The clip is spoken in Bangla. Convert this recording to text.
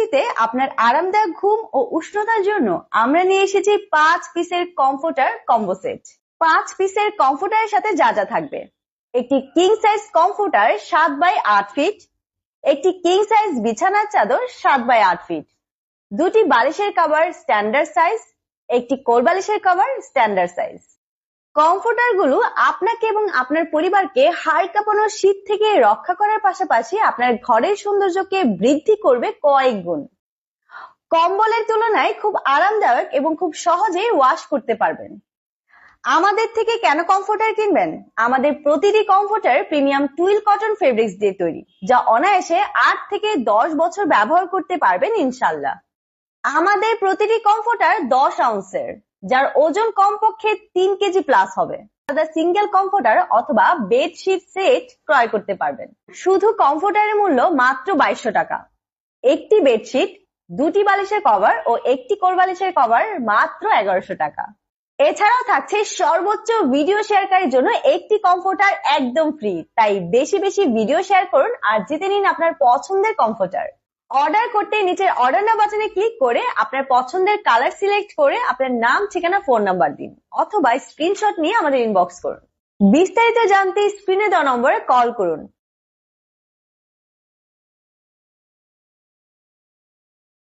শীতে আপনার আরামদায়ক ঘুম ও উষ্ণতার জন্য আমরা নিয়ে এসেছি 5 পিসের কমফোর্টার কম্বো সেট। 5 পিসের কমফোর্টারের সাথে যা যা থাকবে: একটি king size comforter 7x8 feet, একটি কিং সাইজ বিছানার চাদর 7x8 ফিট, দুটি বালিশের কভার স্ট্যান্ডার্ড সাইজ, একটি কোল বালিশের কভার স্ট্যান্ডার্ড সাইজ। কমফোর্টার গুলো আপনাকে এবং আপনার পরিবারকে হাড় কাঁপানো শীত থেকে রক্ষা করার পাশাপাশি আপনার ঘরের সৌন্দর্যকে বৃদ্ধি করবে কয়েক গুণ। কম্বলের তুলনায় খুব আরামদায়ক এবং খুব সহজে ওয়াশ করতে পারবেন। আমাদের থেকে কেন কমফোর্টার কিনবেন? আমাদের প্রতিটি comforter premium twill cotton fabrics দিয়ে তৈরি, যা অনায়াসে 8 থেকে 10 বছর ব্যবহার করতে পারবেন ইনশাল্লাহ। আমাদের প্রতিটি কমফোর্টার 10 আউন্সের, যার ওজন কমপক্ষে 3 কেজি প্লাস হবে। সিঙ্গেল কমফোর্টার অথবা বেডশিট সেট ক্রয় করতে পারবেন। শুধু কমফোর্টারের মূল্য মাত্র 2200 টাকা। একটি বেডশিট, দুটি বালিশের কভার ও একটি কোল বালিশের কভার মাত্র 1100 টাকা। এছাড়াও থাকছে সর্বোচ্চ ভিডিও শেয়ারকারীর জন্য একটি কমফোর্টার একদম ফ্রি। তাই বেশি বেশি ভিডিও শেয়ার করুন আর জিতে নিন আপনার পছন্দের কমফোর্টার। অর্ডার করতে নিচের অর্ডার নাও বাটনে ক্লিক করে আপনার পছন্দের কালার সিলেক্ট করে আপনার নাম, ঠিকানা, ফোন নাম্বার দিন অথবা স্ক্রিনশট নিয়ে আমাদের ইনবক্স করুন। বিস্তারিত জানতে স্ক্রিনে দেওয়া নম্বরে কল করুন।